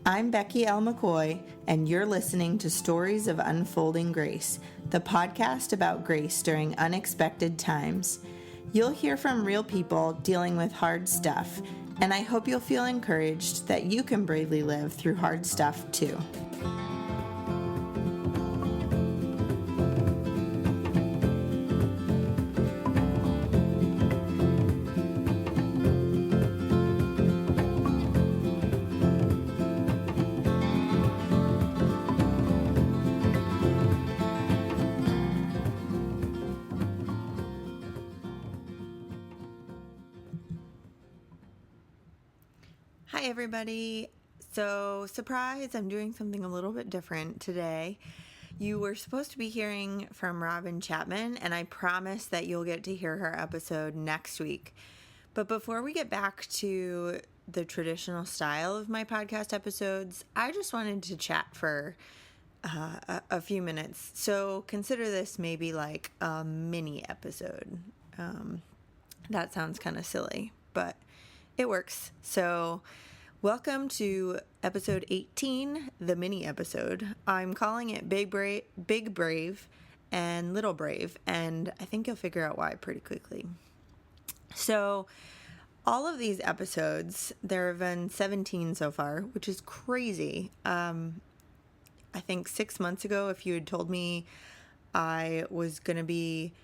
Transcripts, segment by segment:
I'm Becky L. McCoy, and you're listening to Stories of Unfolding Grace, the podcast about grace during unexpected times. You'll hear from real people dealing with hard stuff, and I hope you'll feel encouraged that you can bravely live through hard stuff too. Hi everybody. So, surprise, I'm doing something a little bit different today. You were supposed to be hearing from Robin Chapman, and I promise that you'll get to hear her episode next week. But before we get back to the traditional style of my podcast episodes, I just wanted to chat for a few minutes. So consider this maybe like a mini episode. That sounds kind of silly, but it works. So welcome to episode 18, the mini episode. I'm calling it Big Brave and Little Brave, and I think you'll figure out why pretty quickly. So all of these episodes, there have been 17 so far, which is crazy. I think 6 months ago, if you had told me I was going to be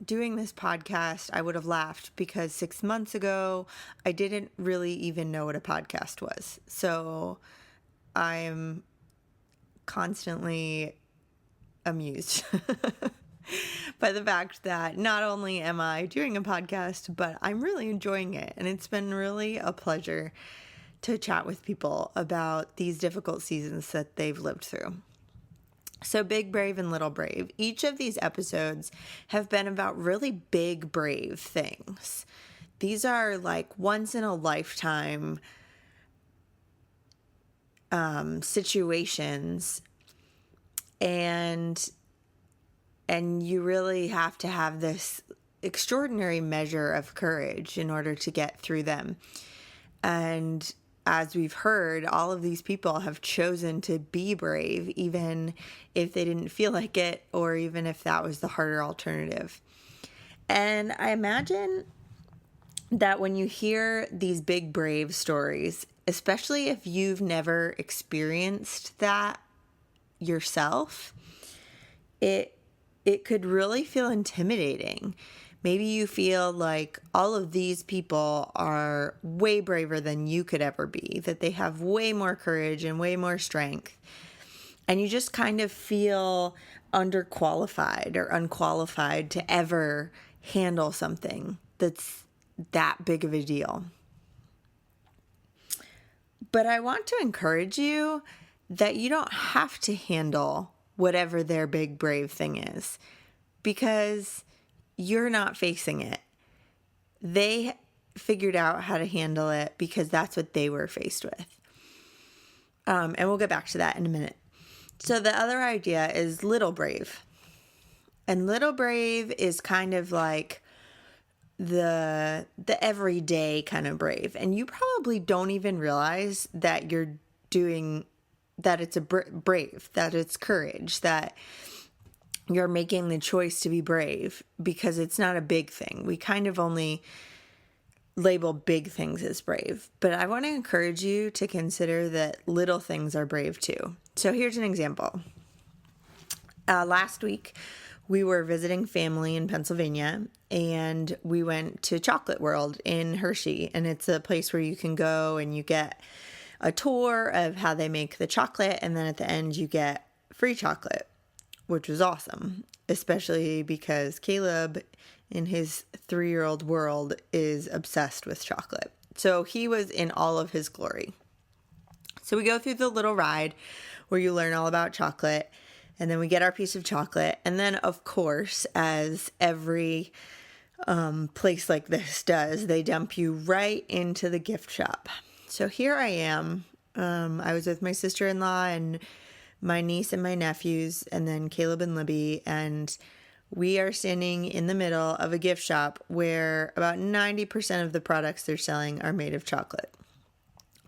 doing this podcast, I would have laughed, because 6 months ago, I didn't really even know what a podcast was. So I'm constantly amused by the fact that not only am I doing a podcast, but I'm really enjoying it. And it's been really a pleasure to chat with people about these difficult seasons that they've lived through. So Big Brave and Little Brave. Each of these episodes have been about really big, brave things. These are like once in a lifetime situations, and you really have to have this extraordinary measure of courage in order to get through them. And as we've heard, all of these people have chosen to be brave, even if they didn't feel like it, or even if that was the harder alternative. And I imagine that when you hear these big, brave stories, especially if you've never experienced that yourself, it could really feel intimidating. Maybe you feel like all of these people are way braver than you could ever be, that they have way more courage and way more strength. And you just kind of feel underqualified or unqualified to ever handle something that's that big of a deal. But I want to encourage you that you don't have to handle whatever their big, brave thing is, because you're not facing it. They figured out how to handle it because that's what they were faced with. And we'll get back to that in a minute. So the other idea is Little Brave. And Little Brave is kind of like the everyday kind of brave. And you probably don't even realize that you're doing, that it's a brave, that it's courage, that you're making the choice to be brave, because it's not a big thing. We kind of only label big things as brave. But I want to encourage you to consider that little things are brave too. So here's an example. Last week, we were visiting family in Pennsylvania, and we went to Chocolate World in Hershey. And it's a place where you can go and you get a tour of how they make the chocolate. And then at the end, you get free chocolate, which was awesome, especially because Caleb, in his 3-year-old world, is obsessed with chocolate. So he was in all of his glory. So we go through the little ride where you learn all about chocolate, and then we get our piece of chocolate. And then, of course, as every place like this does, they dump you right into the gift shop. So here I am. I was with my sister-in-law and my niece and my nephews, and then Caleb and Libby, and We are standing in the middle of a gift shop where about 90% of the products they're selling are made of chocolate.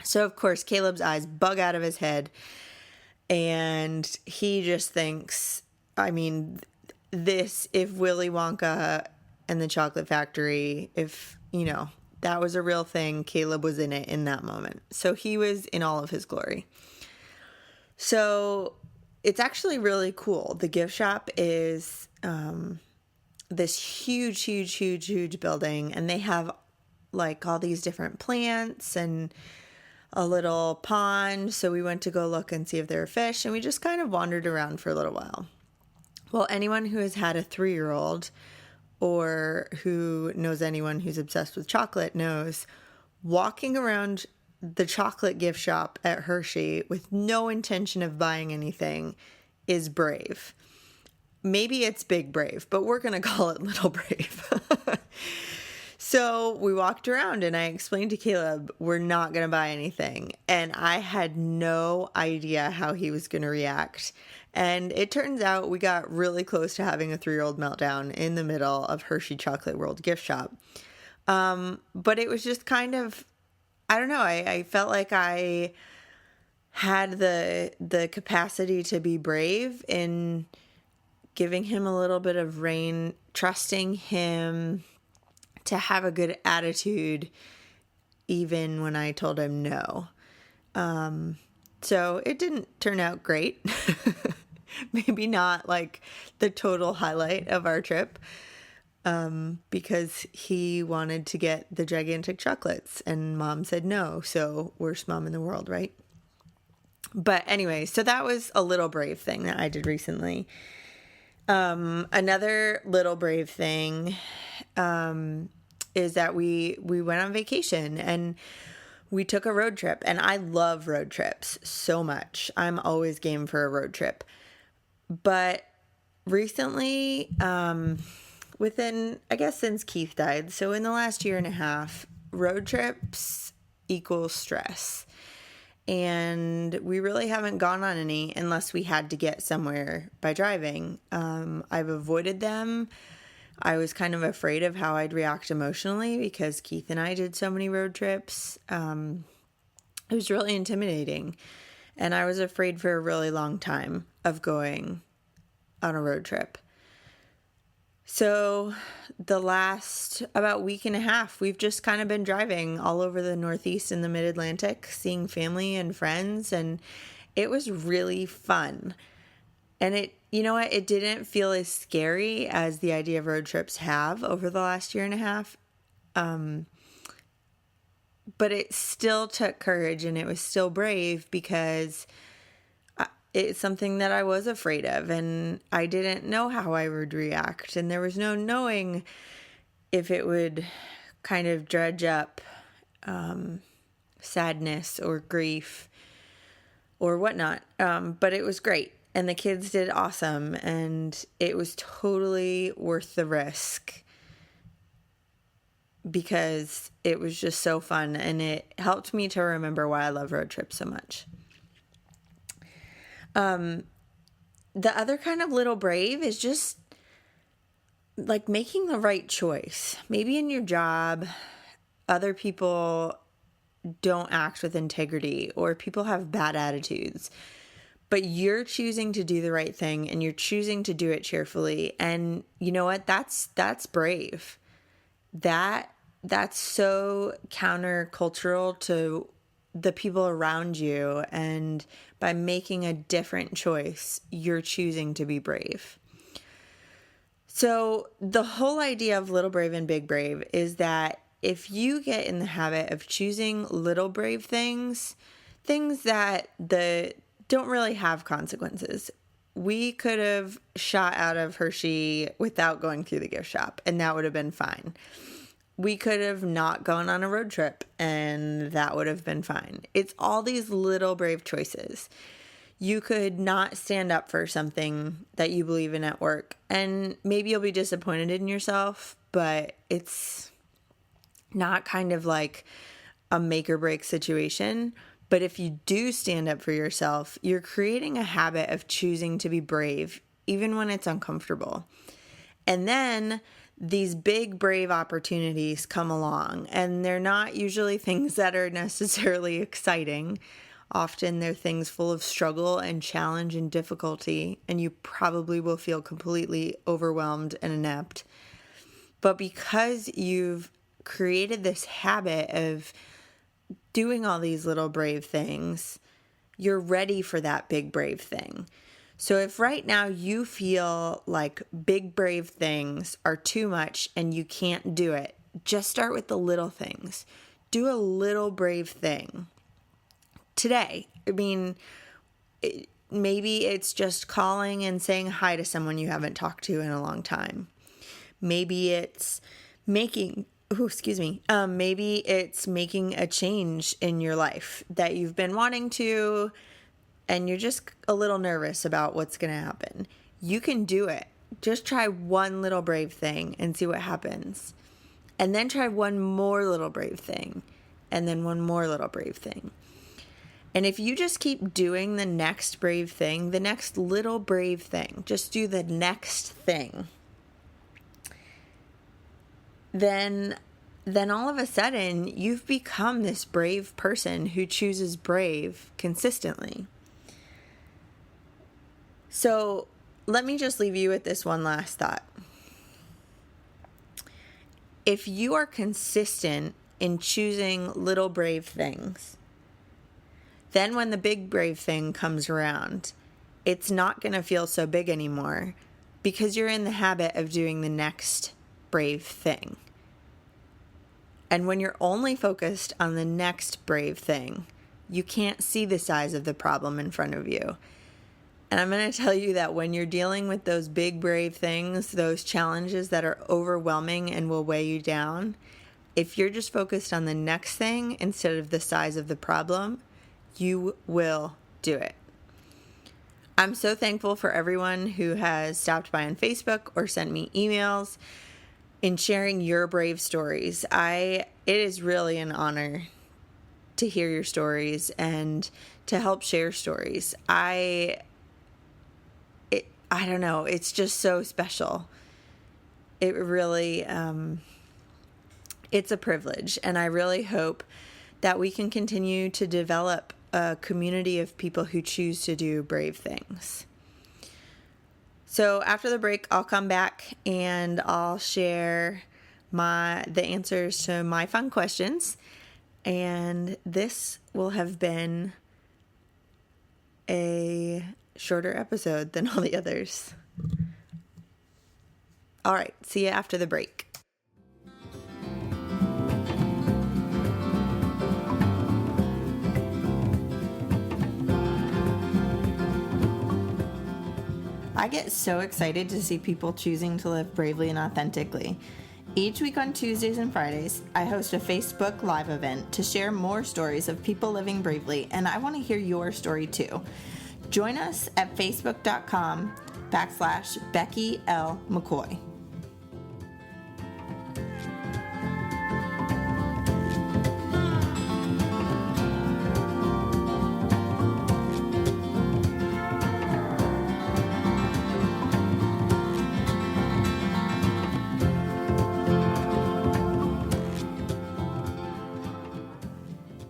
So, of course, Caleb's eyes bug out of his head, and he just thinks, I mean, if Willy Wonka and the Chocolate Factory, if, that was a real thing, Caleb was in it in that moment. So he was in all of his glory. So it's actually really cool. The gift shop is this huge building, and they have like all these different plants and a little pond. So we went to go look and see if there were fish, and we just kind of wandered around for a little while. Well, anyone who has had a 3-year-old or who knows anyone who's obsessed with chocolate knows walking around the chocolate gift shop at Hershey with no intention of buying anything is brave. Maybe it's big brave, but we're going to call it little brave. So we walked around and I explained to Caleb, we're not going to buy anything. And I had no idea how he was going to react. And it turns out we got really close to having a 3-year-old meltdown in the middle of Hershey Chocolate World gift shop. But it was just kind of, I don't know, I felt like I had the capacity to be brave in giving him a little bit of rein, trusting him to have a good attitude even when I told him no. So it didn't turn out great. Maybe not like the total highlight of our trip, because he wanted to get the gigantic chocolates and Mom said no. So worst mom in the world, right? But anyway, so that was a little brave thing that I did recently. Another little brave thing is that we went on vacation and we took a road trip, and I love road trips so much. I'm always game for a road trip. But recently, since Keith died, so in the last year and a half, road trips equals stress. And we really haven't gone on any unless we had to get somewhere by driving. I've avoided them. I was kind of afraid of how I'd react emotionally because Keith and I did so many road trips. It was really intimidating. And I was afraid for a really long time of going on a road trip. So the last about week and a half, we've just kind of been driving all over the Northeast and the Mid-Atlantic, seeing family and friends, and it was really fun. And it didn't feel as scary as the idea of road trips have over the last year and a half. But it still took courage and it was still brave because it's something that I was afraid of and I didn't know how I would react. And there was no knowing if it would kind of dredge up sadness or grief or whatnot. But it was great. And the kids did awesome. And it was totally worth the risk because it was just so fun. And it helped me to remember why I love road trips so much. The other kind of little brave is just like making the right choice. Maybe in your job, other people don't act with integrity or people have bad attitudes, but you're choosing to do the right thing and you're choosing to do it cheerfully. And you know what? That's brave. That's so countercultural to the people around you, and by making a different choice, you're choosing to be brave. So the whole idea of little brave and big brave is that if you get in the habit of choosing little brave things that don't really have consequences. We could have shot out of Hershey without going through the gift shop, and that would have been fine. We could have not gone on a road trip and that would have been fine. It's all these little brave choices. You could not stand up for something that you believe in at work and maybe you'll be disappointed in yourself, but it's not kind of like a make or break situation. But if you do stand up for yourself, you're creating a habit of choosing to be brave, even when it's uncomfortable. And then these big, brave opportunities come along, and they're not usually things that are necessarily exciting. Often they're things full of struggle and challenge and difficulty, and you probably will feel completely overwhelmed and inept. But because you've created this habit of doing all these little brave things, you're ready for that big, brave thing. So if right now you feel like big, brave things are too much and you can't do it, just start with the little things. Do a little brave thing today. I mean, maybe it's just calling and saying hi to someone you haven't talked to in a long time. Maybe it's maybe it's making a change in your life that you've been wanting to, and you're just a little nervous about what's going to happen. You can do it. Just try one little brave thing and see what happens. And then try one more little brave thing, and then one more little brave thing. And if you just keep doing the next brave thing, the next little brave thing, just do the next thing, then all of a sudden you've become this brave person who chooses brave consistently. So let me just leave you with this one last thought. If you are consistent in choosing little brave things, then when the big brave thing comes around, it's not going to feel so big anymore because you're in the habit of doing the next brave thing. And when you're only focused on the next brave thing, you can't see the size of the problem in front of you. And I'm going to tell you that when you're dealing with those big, brave things, those challenges that are overwhelming and will weigh you down, if you're just focused on the next thing instead of the size of the problem, you will do it. I'm so thankful for everyone who has stopped by on Facebook or sent me emails in sharing your brave stories. It is really an honor to hear your stories and to help share stories. I don't know. It's just so special. It really, it's a privilege. And I really hope that we can continue to develop a community of people who choose to do brave things. So after the break, I'll come back and I'll share the answers to my fun questions. And this will have been a shorter episode than all the others. All right, see you after the break. I get so excited to see people choosing to live bravely and authentically. Each week on Tuesdays and Fridays, I host a Facebook Live event to share more stories of people living bravely, and I want to hear your story too. Join us at facebook.com/Becky L. McCoy.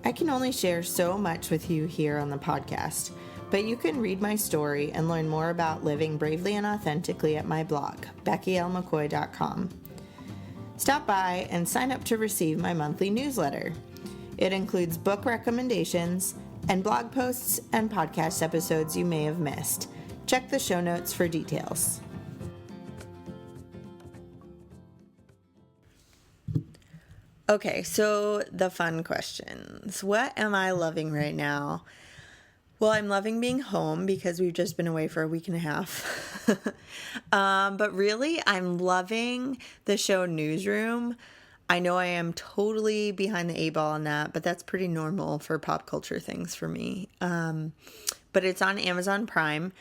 I can only share so much with you here on the podcast, but you can read my story and learn more about living bravely and authentically at my blog, BeckyLMcCoy.com. Stop by and sign up to receive my monthly newsletter. It includes book recommendations and blog posts and podcast episodes you may have missed. Check the show notes for details. Okay, so the fun questions. What am I loving right now? Well, I'm loving being home because we've just been away for a week and a half. But really, I'm loving the show Newsroom. I know I am totally behind the 8 ball on that, but that's pretty normal for pop culture things for me. But it's on Amazon Prime.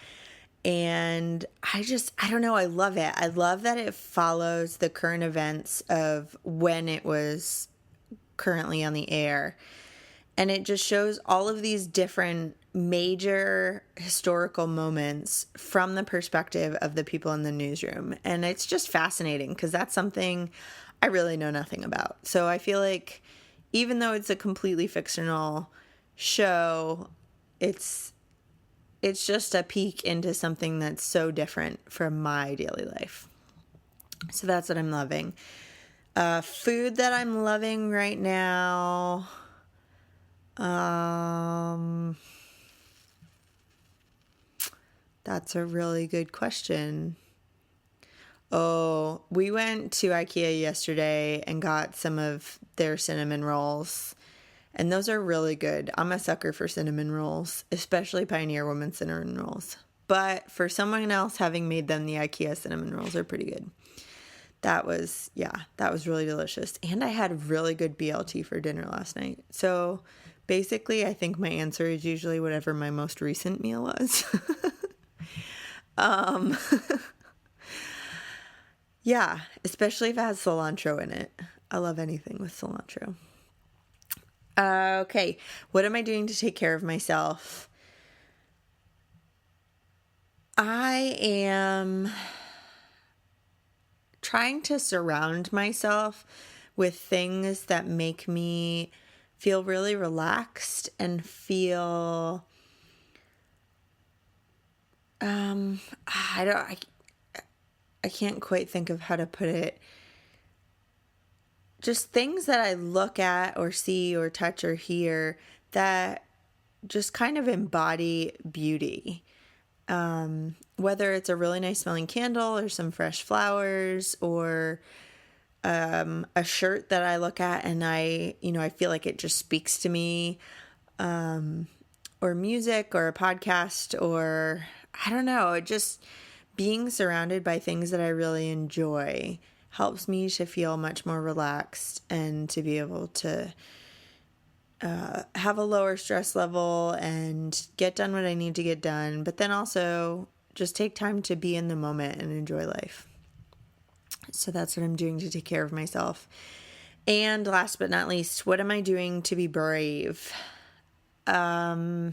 And I don't know, I love it. I love that it follows the current events of when it was currently on the air. And it just shows all of these different major historical moments from the perspective of the people in the newsroom. And it's just fascinating because that's something I really know nothing about. So I feel like even though it's a completely fictional show, it's just a peek into something that's so different from my daily life. So that's what I'm loving. Food that I'm loving right now. That's a really good question. Oh, we went to IKEA yesterday and got some of their cinnamon rolls. And those are really good. I'm a sucker for cinnamon rolls, especially Pioneer Woman cinnamon rolls. But for someone else having made them, the IKEA cinnamon rolls are pretty good. That was really delicious. And I had really good BLT for dinner last night. So basically, I think my answer is usually whatever my most recent meal was. Yeah, especially if it has cilantro in it. I love anything with cilantro. Okay, what am I doing to take care of myself? I am trying to surround myself with things that make me feel really relaxed and feel I can't quite think of how to put it. Just things that I look at or see or touch or hear that just kind of embody beauty. Whether it's a really nice smelling candle or some fresh flowers or a shirt that I look at and I feel like it just speaks to me, or music or a podcast or I don't know, just being surrounded by things that I really enjoy helps me to feel much more relaxed and to be able to have a lower stress level and get done what I need to get done, but then also just take time to be in the moment and enjoy life. So that's what I'm doing to take care of myself. And last but not least, what am I doing to be brave? I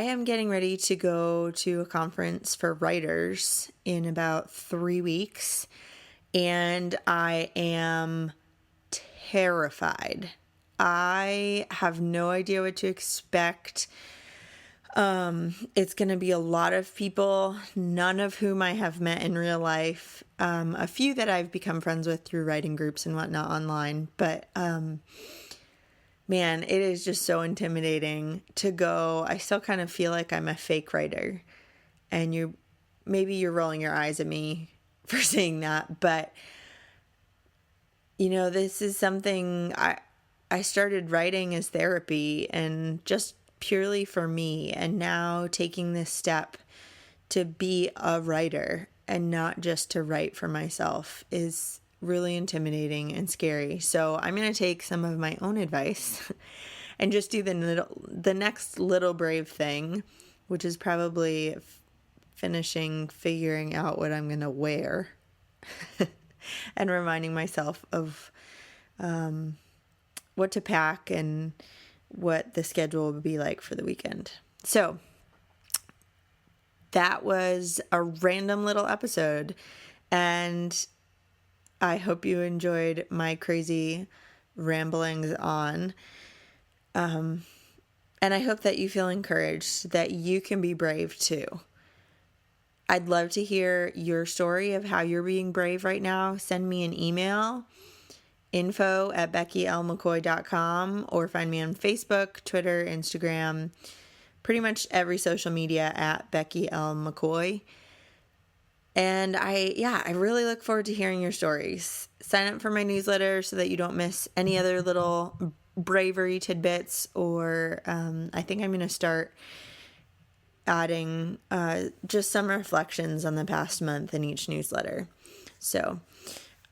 am getting ready to go to a conference for writers in about 3 weeks, and I am terrified. I have no idea what to expect. It's going to be a lot of people, none of whom I have met in real life. A few that I've become friends with through writing groups and whatnot online, but man, it is just so intimidating to go. I still kind of feel like I'm a fake writer, and maybe you're rolling your eyes at me for saying that, but this is something I started writing as therapy and just purely for me, and now taking this step to be a writer and not just to write for myself is really intimidating and scary. So I'm going to take some of my own advice and just do the next little brave thing, which is probably figuring out what I'm going to wear and reminding myself of what to pack and what the schedule would be like for the weekend. So that was a random little episode, and I hope you enjoyed my crazy ramblings on. And I hope that you feel encouraged that you can be brave too. I'd love to hear your story of how you're being brave right now. Send me an email, info@beckylmccoy.com, or find me on Facebook, Twitter, Instagram, pretty much every social media at Becky L. McCoy. And I really look forward to hearing your stories. Sign up for my newsletter so that you don't miss any other little bravery tidbits, or I think I'm going to start adding just some reflections on the past month in each newsletter. So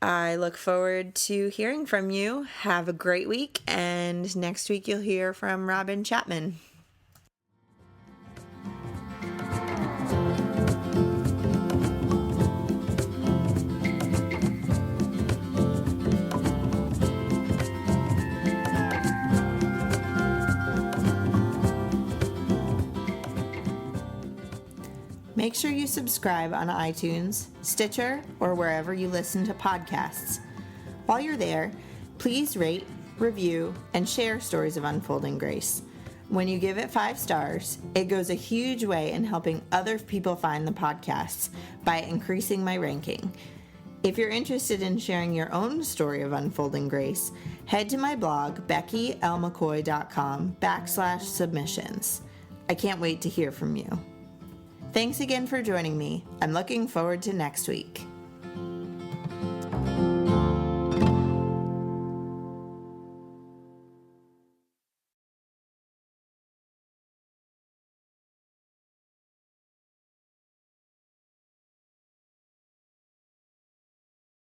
I look forward to hearing from you. Have a great week, and next week you'll hear from Robin Chapman. Make sure you subscribe on iTunes, Stitcher, or wherever you listen to podcasts. While you're there, please rate, review, and share Stories of Unfolding Grace. When you give it 5 stars, it goes a huge way in helping other people find the podcasts by increasing my ranking. If you're interested in sharing your own story of unfolding grace, head to my blog, beckylmccoy.com/submissions. I can't wait to hear from you. Thanks again for joining me. I'm looking forward to next week.